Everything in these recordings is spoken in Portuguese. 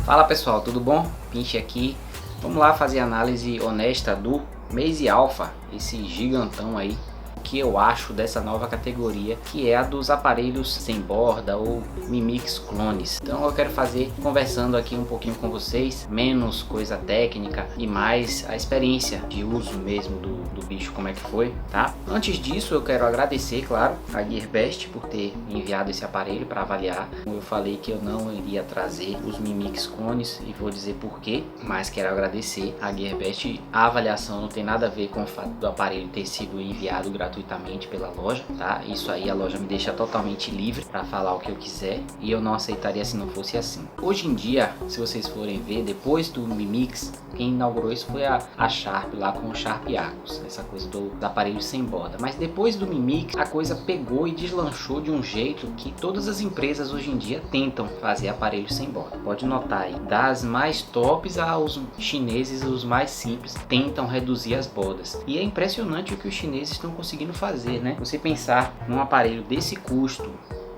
Fala pessoal, tudo bom? Pinche aqui. Vamos lá fazer a análise honesta do Maze Alpha, esse gigantão aí. O que eu acho dessa nova categoria, que é a dos aparelhos sem borda ou Mi Mix clones. Então eu quero fazer conversando aqui um pouquinho com vocês, menos coisa técnica e mais a experiência de uso mesmo do bicho, como é que foi, tá? Antes disso eu quero agradecer, claro, a Gearbest por ter enviado esse aparelho para avaliar. Como eu falei que eu não iria trazer os Mi Mix clones e vou dizer por quê, mas quero agradecer a Gearbest. A avaliação não tem nada a ver com o fato do aparelho ter sido enviado gratuitamente pela loja, tá? Isso aí a loja me deixa totalmente livre para falar o que eu quiser e eu não aceitaria se não fosse assim. Hoje em dia, se vocês forem ver, depois do Mi Mix, quem inaugurou isso foi a Sharp lá com o Sharp Argos, essa coisa do aparelho sem borda. Mas depois do Mi Mix, a coisa pegou e deslanchou de um jeito que todas as empresas hoje em dia tentam fazer aparelhos sem borda. Pode notar aí, das mais tops aos chineses, os mais simples, tentam reduzir as bordas. E é impressionante o que os chineses estão conseguindo fazer, né? Você pensar num aparelho desse custo,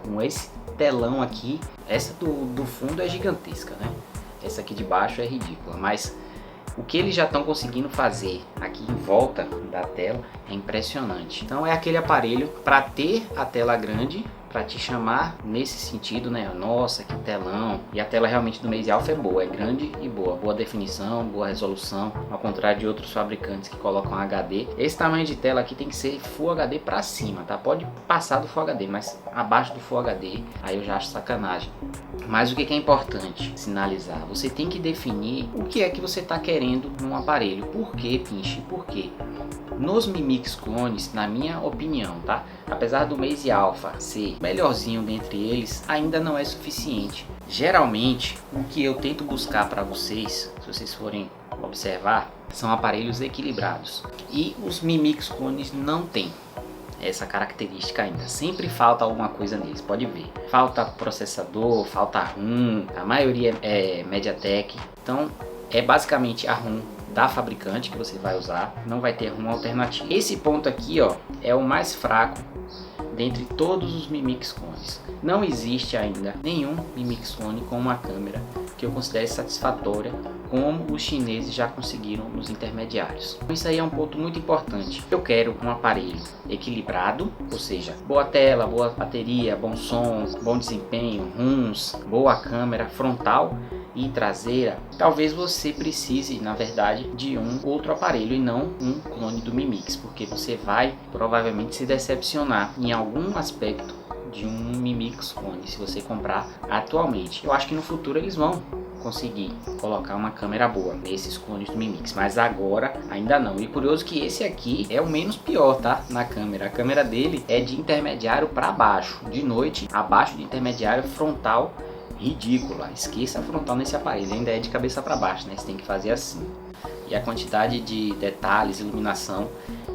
com esse telão aqui, essa do fundo é gigantesca, né? Essa aqui de baixo é ridícula, mas o que eles já estão conseguindo fazer aqui em volta da tela é impressionante. Então é aquele aparelho para ter a tela grande, para te chamar nesse sentido, né? Nossa, que telão! E a tela realmente do Maze Alpha é boa, é grande e boa. Boa definição, boa resolução, ao contrário de outros fabricantes que colocam HD. Esse tamanho de tela aqui tem que ser Full HD para cima, tá? Pode passar do Full HD, mas abaixo do Full HD, aí eu já acho sacanagem. Mas o que é importante sinalizar? Você tem que definir o que é que você está querendo num aparelho. Por quê, Pinche? Por quê? Nos Mi Mix clones, na minha opinião, tá? Apesar do Maze Alpha ser melhorzinho dentre eles, ainda não é suficiente. Geralmente, o que eu tento buscar para vocês, se vocês forem observar, são aparelhos equilibrados. E os Mi Mix clones não têm essa característica ainda. Sempre falta alguma coisa neles, pode ver. Falta processador, falta ROM, a maioria é MediaTek. Então, é basicamente a ROM da fabricante que você vai usar, não vai ter ROM alternativo. Esse ponto aqui, ó, é o mais fraco dentre todos os Mi Mix clones. Não existe ainda nenhum Mi Mix clone com uma câmera que eu considere satisfatória, como os chineses já conseguiram nos intermediários. Isso aí é um ponto muito importante. Eu quero um aparelho equilibrado, ou seja, boa tela, boa bateria, bom som, bom desempenho, ROMs, boa câmera frontal e traseira. Talvez você precise, na verdade, de um outro aparelho e não um clone do Mi Mix, porque você vai provavelmente se decepcionar em algum aspecto de um Mi Mix clone se você comprar atualmente. Eu acho que no futuro eles vão conseguir colocar uma câmera boa nesses clones do Mi Mix, mas agora ainda não. E curioso que esse aqui é o menos pior, tá? Na câmera, a câmera dele é de intermediário para baixo, de noite, abaixo de intermediário, frontal ridícula. Esqueça a frontal nesse aparelho, ainda é de cabeça para baixo, né? Você tem que fazer assim. E a quantidade de detalhes, iluminação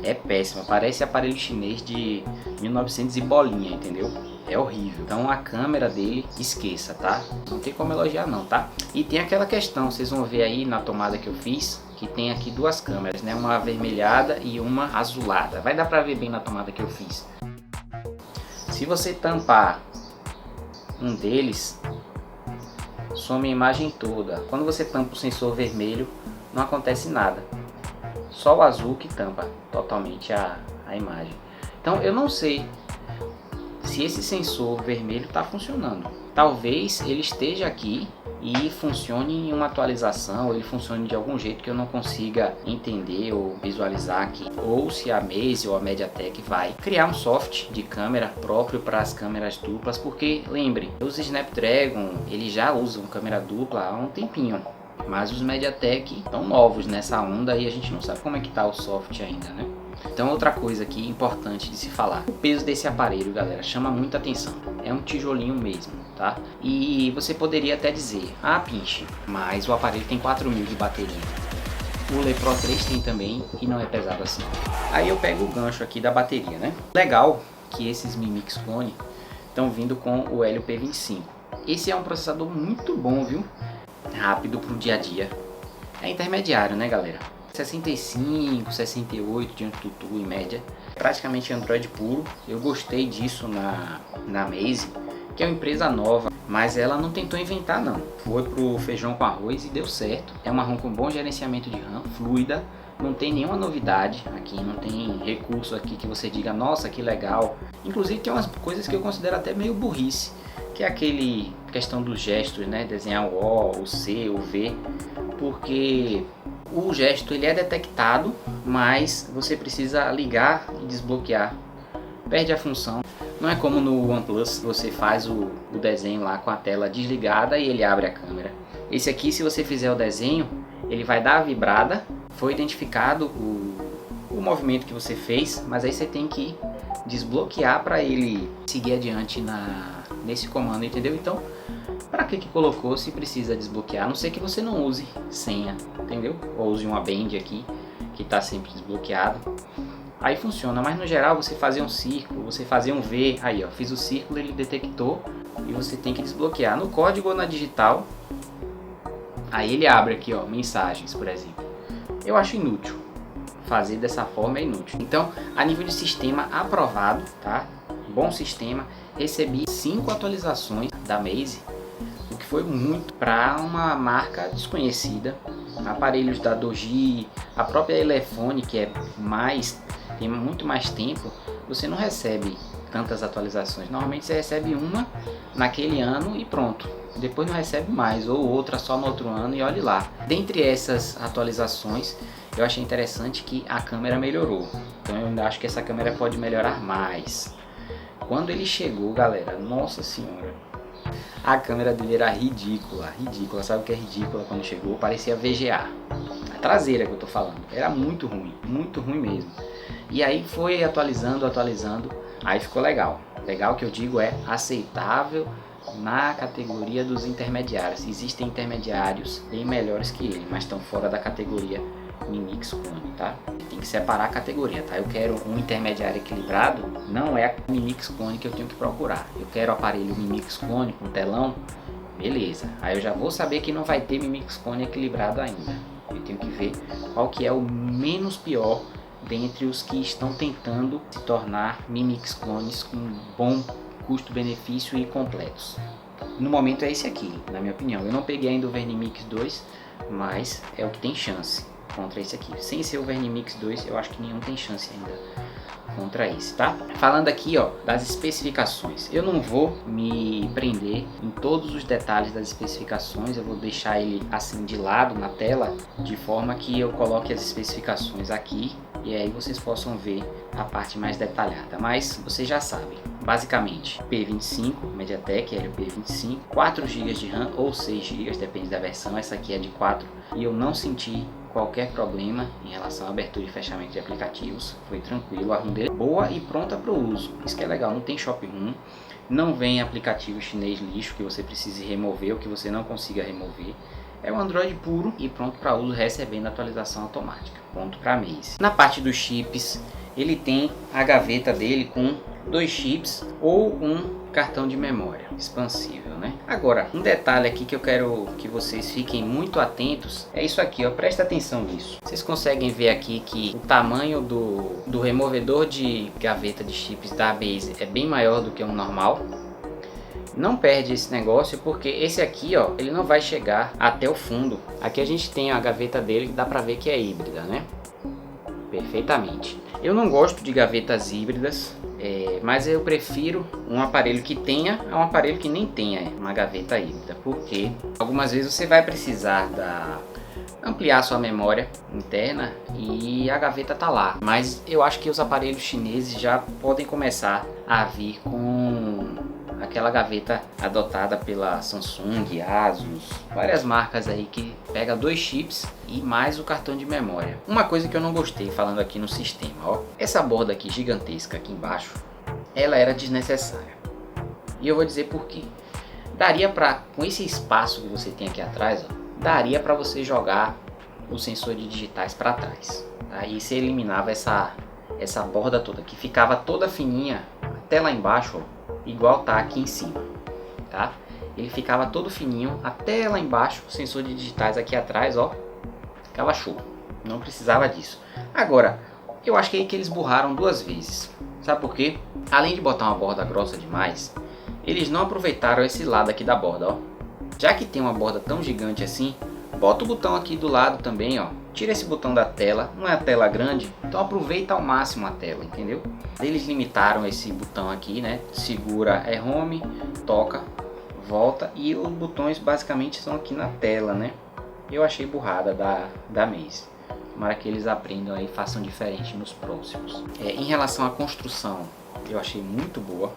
é péssima. Parece aparelho chinês de 1900 e bolinha, entendeu? É horrível. Então a câmera dele, esqueça, tá? Não tem como elogiar não, tá? E tem aquela questão, vocês vão ver aí na tomada que eu fiz, que tem aqui duas câmeras, né? Uma avermelhada e uma azulada. Vai dar pra ver bem na tomada que eu fiz. Se você tampar um deles, some a imagem toda. Quando você tampa o sensor vermelho, não acontece nada. Só o azul que tampa totalmente a imagem. Então eu não sei se esse sensor vermelho está funcionando. Talvez ele esteja aqui e funcione em uma atualização, ou ele funcione de algum jeito que eu não consiga entender ou visualizar aqui. Ou se a Maze ou a MediaTek vai criar um software de câmera próprio para as câmeras duplas, porque lembre, os Snapdragon eles já usam câmera dupla há um tempinho, mas os MediaTek estão novos nessa onda e a gente não sabe como é que está o software ainda, né? Então outra coisa aqui importante de se falar, o peso desse aparelho, galera, chama muita atenção. É um tijolinho mesmo, tá? E você poderia até dizer, ah, Pinche, mas o aparelho tem 4000 de bateria. O Le Pro 3 tem também e não é pesado assim. Aí eu pego o gancho aqui da bateria, né? Legal que esses Mi Mix clone estão vindo com o Helio P25. Esse é um processador muito bom, viu? Rápido para o dia a dia. É intermediário, né, galera? 65, 68 de AnTuTu em média. Praticamente Android puro. Eu gostei disso na Meize, que é uma empresa nova, mas ela não tentou inventar não. Foi pro feijão com arroz e deu certo. É uma ROM com bom gerenciamento de RAM, fluida. Não tem nenhuma novidade aqui, não tem recurso aqui que você diga, nossa, que legal. Inclusive tem umas coisas que eu considero até meio burrice, que é aquele questão dos gestos, né? Desenhar o O, o C, o V, porque o gesto ele é detectado, mas você precisa ligar e desbloquear. Perde a função. Não é como no OnePlus, você faz o desenho lá com a tela desligada e ele abre a câmera. Esse aqui, se você fizer o desenho, ele vai dar a vibrada. Foi identificado o movimento que você fez, mas aí você tem que desbloquear para ele seguir adiante nesse comando, entendeu? Então, para que colocou se precisa desbloquear? A não ser que você não use senha, entendeu? Ou use uma band aqui, que está sempre desbloqueado. Aí funciona, mas no geral você fazer um círculo, você fazer um V, aí ó, fiz o círculo, ele detectou e você tem que desbloquear. No código ou na digital, aí ele abre aqui ó, mensagens, por exemplo. Eu acho inútil, fazer dessa forma é inútil. Então, a nível de sistema aprovado, tá? Bom sistema, recebi 5 atualizações da Meize, o que foi muito para uma marca desconhecida. Aparelhos da Doji, a própria Elefone, que tem muito mais tempo, você não recebe tantas atualizações. Normalmente você recebe uma naquele ano e pronto. Depois não recebe mais, ou outra só no outro ano e olhe lá. Dentre essas atualizações, eu achei interessante que a câmera melhorou. Então eu ainda acho que essa câmera pode melhorar mais. Quando ele chegou, galera, nossa senhora, a câmera dele era ridícula. Sabe o que é ridícula? Quando chegou, parecia VGA. A traseira que eu tô falando, era muito ruim mesmo. E aí foi atualizando, aí ficou legal. Legal que eu digo é aceitável na categoria dos intermediários. Existem intermediários bem melhores que ele, mas estão fora da categoria Mi Mix Clone, tá? Tem que separar a categoria, tá? Eu quero um intermediário equilibrado, não é a Mi Mix Clone que eu tenho que procurar. Eu quero o aparelho Mi Mix Clone com telão, beleza. Aí eu já vou saber que não vai ter Mi Mix Clone equilibrado ainda. Eu tenho que ver qual que é o menos pior dentre os que estão tentando se tornar Mi Mix Clones com bom custo-benefício e completos. No momento é esse aqui, na minha opinião. Eu não peguei ainda o Vernimix 2, mas é o que tem chance contra esse aqui. Sem ser o Vernimix 2, eu acho que nenhum tem chance ainda contra esse, tá? Falando aqui, ó, das especificações. Eu não vou me prender em todos os detalhes das especificações, eu vou deixar ele assim de lado na tela, de forma que eu coloque as especificações aqui e aí vocês possam ver a parte mais detalhada. Mas vocês já sabem, basicamente P25, MediaTek Helio P25, 4 GB de RAM ou 6 GB, depende da versão. Essa aqui é de 4 e eu não senti qualquer problema em relação à abertura e fechamento de aplicativos. Foi tranquilo, a ROM dele é boa e pronta para o uso. Isso que é legal, não tem Shop ROM, não vem aplicativo chinês lixo que você precise remover ou que você não consiga remover. É um Android puro e pronto para uso, recebendo atualização automática. Ponto para Meize. Na parte dos chips, ele tem a gaveta dele com 2 chips ou um cartão de memória expansível, né? Agora, um detalhe aqui que eu quero que vocês fiquem muito atentos é isso aqui, ó, presta atenção nisso. Vocês conseguem ver aqui que o tamanho do removedor de gaveta de chips da Meize é bem maior do que o normal. Não perde esse negócio, porque esse aqui, ó, ele não vai chegar até o fundo. Aqui a gente tem a gaveta dele, que dá pra ver que é híbrida, né? Perfeitamente. Eu não gosto de gavetas híbridas, mas eu prefiro um aparelho que tenha a um aparelho que nem tenha uma gaveta híbrida, porque algumas vezes você vai precisar ampliar sua memória interna e a gaveta tá lá. Mas eu acho que os aparelhos chineses já podem começar a vir com aquela gaveta adotada pela Samsung, Asus, várias marcas aí que pega 2 chips e mais o cartão de memória. Uma coisa que eu não gostei falando aqui no sistema, ó, essa borda aqui gigantesca aqui embaixo, ela era desnecessária. E eu vou dizer por quê. Daria para, com esse espaço que você tem aqui atrás, ó, daria para você jogar o sensor de digitais para trás. Aí você eliminava essa borda toda que ficava toda fininha até lá embaixo, ó. igual tá aqui em cima, tá? Ele ficava todo fininho até lá embaixo, o sensor de digitais aqui atrás, ó, ficava show, não precisava disso. Agora, eu acho que é aí que eles burraram duas vezes, sabe por quê? Além de botar uma borda grossa demais, eles não aproveitaram esse lado aqui da borda, ó. Já que tem uma borda tão gigante assim, bota o botão aqui do lado também, ó. Tira esse botão da tela, não é a tela grande, então aproveita ao máximo a tela, entendeu? Eles limitaram esse botão aqui, né? Segura é home, toca, volta, e os botões basicamente são aqui na tela, né? Eu achei burrada da Maze. Tomara que eles aprendam aí e façam diferente nos próximos. Em relação à construção, eu achei muito boa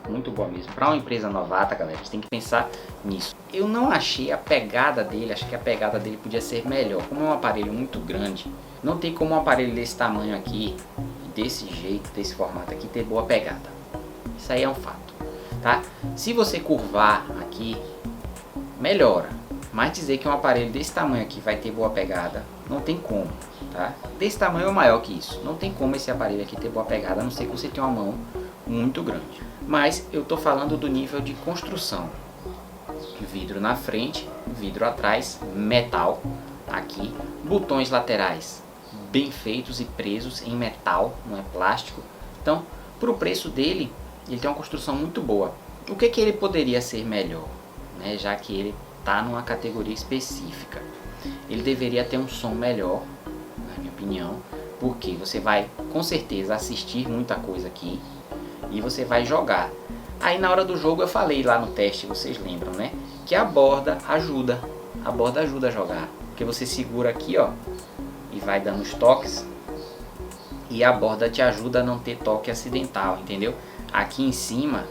mesmo. Para uma empresa novata, galera, a gente tem que pensar nisso. Eu não achei a pegada dele, acho que a pegada dele podia ser melhor. Como é um aparelho muito grande, não tem como um aparelho desse tamanho aqui, desse jeito, desse formato aqui, ter boa pegada. Isso aí é um fato, tá? Se você curvar aqui, melhora. Mas dizer que um aparelho desse tamanho aqui vai ter boa pegada, não tem como, tá? Desse tamanho ou maior que isso, não tem como esse aparelho aqui ter boa pegada, a não ser que você tenha uma mão muito grande. Mas eu tô falando do nível de construção. Vidro na frente, vidro atrás, metal aqui, botões laterais bem feitos e presos em metal, não é plástico. Então, pro preço dele, ele tem uma construção muito boa. O que ele poderia ser melhor, né? Já que ele tá numa categoria específica, ele deveria ter um som melhor, na minha opinião, porque você vai com certeza assistir muita coisa aqui e você vai jogar. Aí na hora do jogo eu falei lá no teste, vocês lembram, né? Que a borda ajuda a jogar, porque você segura aqui, ó, e vai dando os toques, e a borda te ajuda a não ter toque acidental, entendeu? Aqui em cima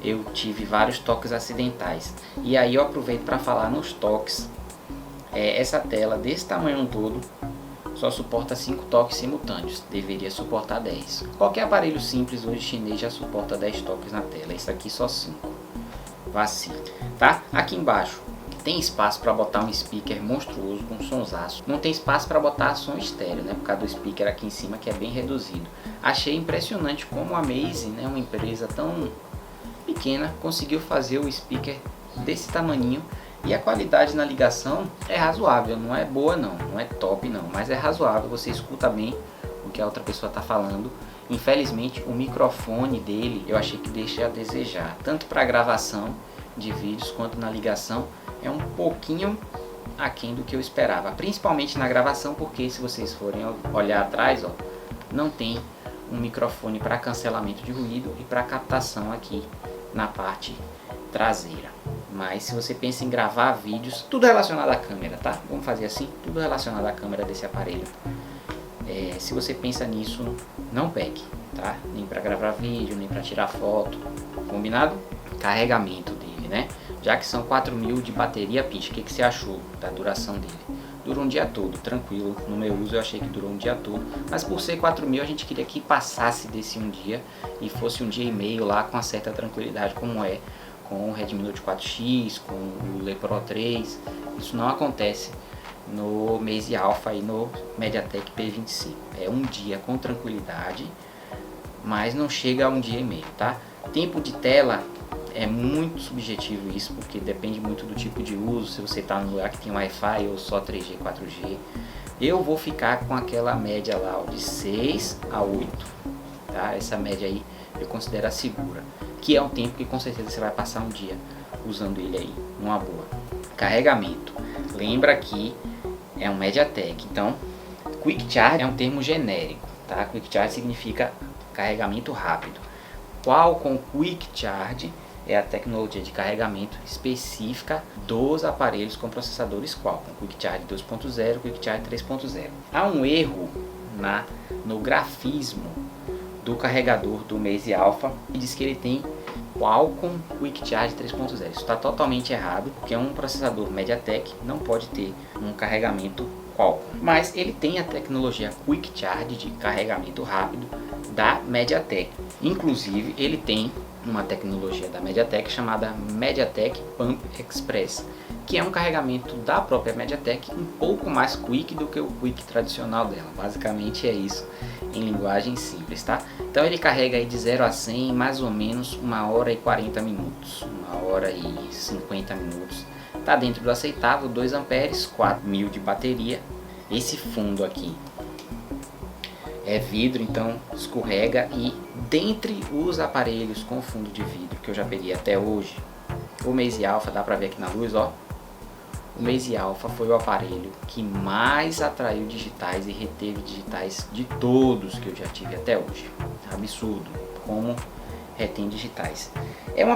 eu tive vários toques acidentais, e aí eu aproveito para falar nos toques. Essa tela desse tamanho todo só suporta 5 toques simultâneos, deveria suportar 10. Qualquer aparelho simples hoje chinês já suporta 10 toques na tela, isso aqui só 5. Vacilo, tá? Aqui embaixo tem espaço para botar um speaker monstruoso com sonsaço. Não tem espaço para botar som estéreo, né? Por causa do speaker aqui em cima, que é bem reduzido. Achei impressionante como a Maze, né, uma empresa tão pequena, conseguiu fazer o speaker desse tamaninho. E a qualidade na ligação é razoável, não é boa não é top não, mas é razoável, você escuta bem o que a outra pessoa está falando. Infelizmente o microfone dele eu achei que deixa a desejar, tanto para gravação de vídeos quanto na ligação, é um pouquinho aquém do que eu esperava, principalmente na gravação, porque se vocês forem olhar atrás, ó, não tem um microfone para cancelamento de ruído e para captação aqui na parte traseira. Mas se você pensa em gravar vídeos, tudo relacionado à câmera, tá? Vamos fazer assim, tudo relacionado à câmera desse aparelho. Se você pensa nisso, não pegue, tá? Nem para gravar vídeo, nem para tirar foto, combinado? Carregamento dele, né? Já que são 4.000 de bateria pitch, o que você achou da duração dele? Dura um dia todo, tranquilo. No meu uso eu achei que durou um dia todo, mas por ser 4.000 a gente queria que passasse desse um dia e fosse um dia e meio lá com uma certa tranquilidade, como é com o Redmi Note 4X, com o Le Pro 3. Isso não acontece no Maze Alpha e no MediaTek P25. É um dia com tranquilidade, mas não chega a um dia e meio, tá? Tempo de tela é muito subjetivo isso, porque depende muito do tipo de uso, se você está no lugar que tem Wi-Fi ou só 3G, 4G. Eu vou ficar com aquela média lá, ó, de 6 a 8, tá? Essa média aí eu considero a segura, que é um tempo que com certeza você vai passar um dia usando ele aí, numa boa. Carregamento, lembra que é um MediaTek, então Quick Charge é um termo genérico, tá? Quick Charge significa carregamento rápido. Qualcomm Quick Charge é a tecnologia de carregamento específica dos aparelhos com processadores Qualcomm, Quick Charge 2.0, Quick Charge 3.0. Há um erro no grafismo do carregador do Maze Alpha, que diz que ele tem Qualcomm Quick Charge 3.0. Isso está totalmente errado, porque um processador MediaTek não pode ter um carregamento Qualcomm, mas ele tem a tecnologia Quick Charge de carregamento rápido da MediaTek. Inclusive ele tem uma tecnologia da MediaTek chamada MediaTek Pump Express, que é um carregamento da própria MediaTek um pouco mais quick do que o quick tradicional dela. Basicamente é isso. em linguagem simples, tá? Então ele carrega aí de 0 a 100 em mais ou menos 1 hora e 40 minutos, 1 hora e 50 minutos. Tá dentro do aceitável, 2 amperes, 4.000 de bateria. Esse fundo aqui é vidro, então escorrega, e dentre os aparelhos com fundo de vidro que eu já peguei até hoje, o Meize Alpha, dá pra ver aqui na luz, ó. O Meize Alpha foi o aparelho que mais atraiu digitais e reteve digitais de todos que eu já tive até hoje. Absurdo como retém digitais. É um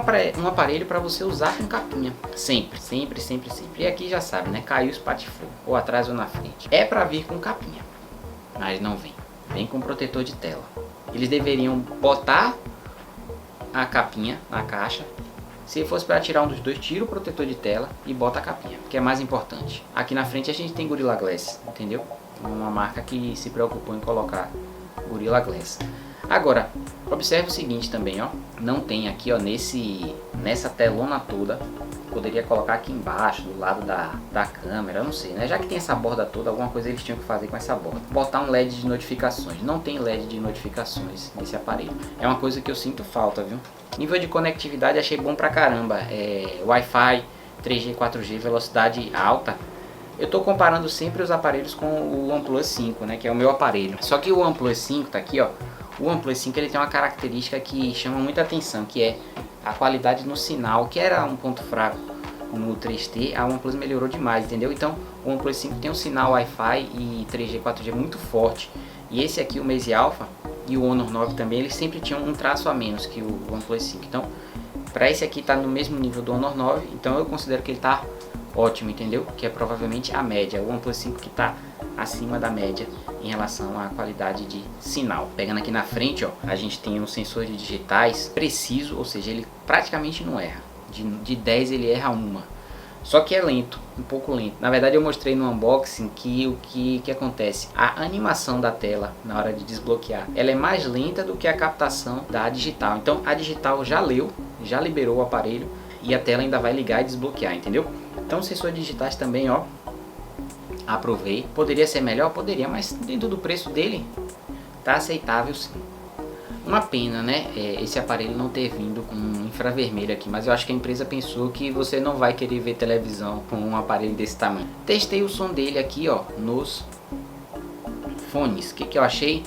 aparelho para você usar com capinha, sempre. E aqui já sabe, né? Caiu, espatifou, ou atrás ou na frente. É para vir com capinha, mas não vem. Vem com protetor de tela. Eles deveriam botar a capinha na caixa. Se fosse para tirar um dos dois, tira o protetor de tela e bota a capinha, que é mais importante. Aqui na frente a gente tem Gorilla Glass, entendeu? Uma marca que se preocupou em colocar Gorilla Glass. Agora, observe o seguinte também, ó. Não tem aqui, ó, nessa telona toda. Poderia colocar aqui embaixo, do lado da câmera, eu não sei, né? Já que tem essa borda toda, alguma coisa eles tinham que fazer com essa borda. Botar um LED de notificações. Não tem LED de notificações nesse aparelho. É uma coisa que eu sinto falta, viu? Nível de conectividade achei bom pra caramba. Wi-Fi, 3G, 4G, velocidade alta. Eu tô comparando sempre os aparelhos com o OnePlus 5, né? Que é o meu aparelho. Só que o OnePlus 5 tá aqui, ó. O OnePlus 5 ele tem uma característica que chama muita atenção, que é a qualidade no sinal, que era um ponto fraco no 3T, a OnePlus melhorou demais, entendeu? Então o OnePlus 5 tem um sinal Wi-Fi e 3G, 4G muito forte. E esse aqui, o Meize Alpha e o Honor 9 também, eles sempre tinham um traço a menos que o OnePlus 5. Então, para esse aqui tá no mesmo nível do Honor 9, então eu considero que ele tá ótimo, entendeu? Que é provavelmente a média. O OnePlus 5 que tá acima da média em relação à qualidade de sinal. Pegando aqui na frente, ó, a gente tem um sensor de digitais preciso, ou seja, ele praticamente não erra. De 10 ele erra uma. Só que é lento, um pouco lento. Na verdade eu mostrei no unboxing que o que acontece. A animação da tela na hora de desbloquear, ela é mais lenta do que a captação da digital. Então a digital já leu, já liberou o aparelho e a tela ainda vai ligar e desbloquear, entendeu? Então os sensores digitais também, ó, aprovei. Poderia ser melhor? Poderia, mas dentro do preço dele tá aceitável sim. Uma pena, né, esse aparelho não ter vindo com infravermelho aqui, mas eu acho que a empresa pensou que você não vai querer ver televisão com um aparelho desse tamanho. Testei o som dele aqui, ó, nos fones. O que eu achei?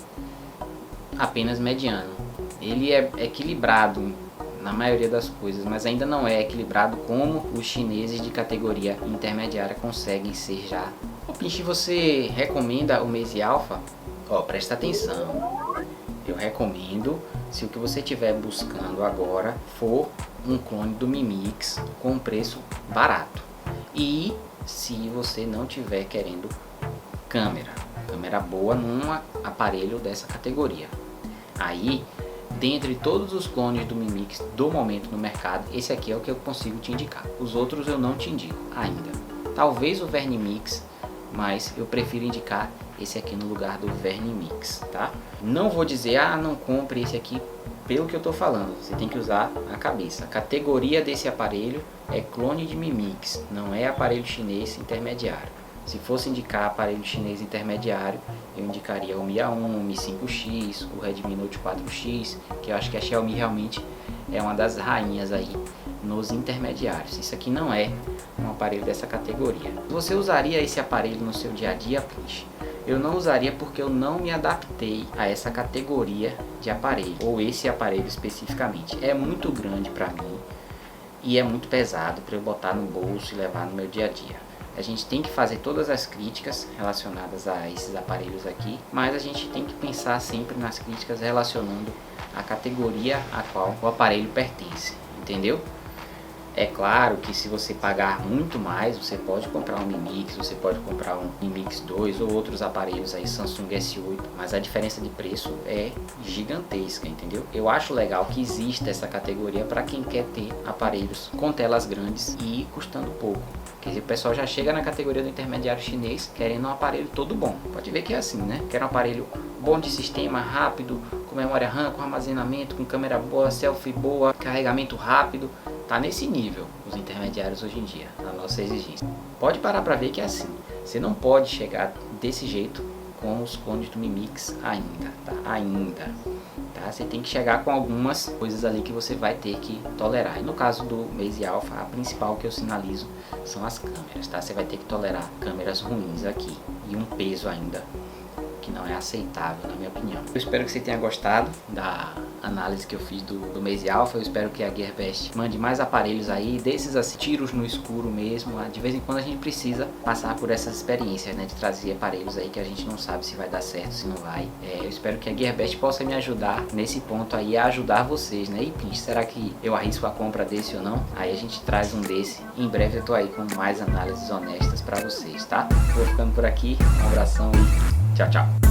Apenas mediano. Ele é equilibrado na maioria das coisas, mas ainda não é equilibrado como os chineses de categoria intermediária conseguem ser já. O Pinch, você recomenda o Meize Alpha? Ó, presta atenção. Eu recomendo se o que você estiver buscando agora for um clone do Mi Mix com um preço barato. E se você não estiver querendo câmera boa num aparelho dessa categoria. Aí, dentre todos os clones do Mi Mix do momento no mercado, esse aqui é o que eu consigo te indicar. Os outros eu não te indico ainda. Talvez o Vernimix, mas eu prefiro indicar esse aqui no lugar do Vernimix, tá? Não vou dizer, não compre esse aqui pelo que eu tô falando. Você tem que usar a cabeça. A categoria desse aparelho é clone de Mi Mix, não é aparelho chinês intermediário. Se fosse indicar aparelho chinês intermediário, eu indicaria o Mi A1, o Mi 5X, o Redmi Note 4X, que eu acho que a Xiaomi realmente é uma das rainhas aí nos intermediários. Isso aqui não é um aparelho dessa categoria. Você usaria esse aparelho no seu dia a dia, Pinch? Eu não usaria porque eu não me adaptei a essa categoria de aparelho, ou esse aparelho especificamente. É muito grande para mim e é muito pesado para eu botar no bolso e levar no meu dia a dia. A gente tem que fazer todas as críticas relacionadas a esses aparelhos aqui, mas a gente tem que pensar sempre nas críticas relacionando a categoria a qual o aparelho pertence, entendeu? É claro que se você pagar muito mais, você pode comprar um Mi Mix, você pode comprar um Mi Mix 2 ou outros aparelhos aí, Samsung S8, mas a diferença de preço é gigantesca, entendeu? Eu acho legal que exista essa categoria para quem quer ter aparelhos com telas grandes e custando pouco. Quer dizer, o pessoal já chega na categoria do intermediário chinês querendo um aparelho todo bom. Pode ver que é assim, né? Quer um aparelho bom de sistema, rápido, com memória RAM, com armazenamento, com câmera boa, selfie boa, carregamento rápido. Tá nesse nível os intermediários hoje em dia, a nossa exigência. Pode parar para ver que é assim. Você não pode chegar desse jeito com os cones do Mi Mix ainda, tá? Tá? Você tem que chegar com algumas coisas ali que você vai ter que tolerar. E no caso do Maze Alpha, a principal que eu sinalizo são as câmeras, tá? Você vai ter que tolerar câmeras ruins aqui e um peso ainda que não é aceitável, na minha opinião. Eu espero que você tenha gostado da análise que eu fiz do Maze Alpha. Eu espero que a Gearbest mande mais aparelhos aí, desses assim, tiros no escuro mesmo. De vez em quando a gente precisa passar por essas experiências, né, de trazer aparelhos aí que a gente não sabe se vai dar certo, se não vai. Eu espero que a Gearbest possa me ajudar nesse ponto aí, a ajudar vocês, né? E Pinch, será que eu arrisco a compra desse ou não? Aí a gente traz um desse. Em breve eu tô aí com mais análises honestas para vocês, tá? Vou ficando por aqui, um abração e tchau, tchau.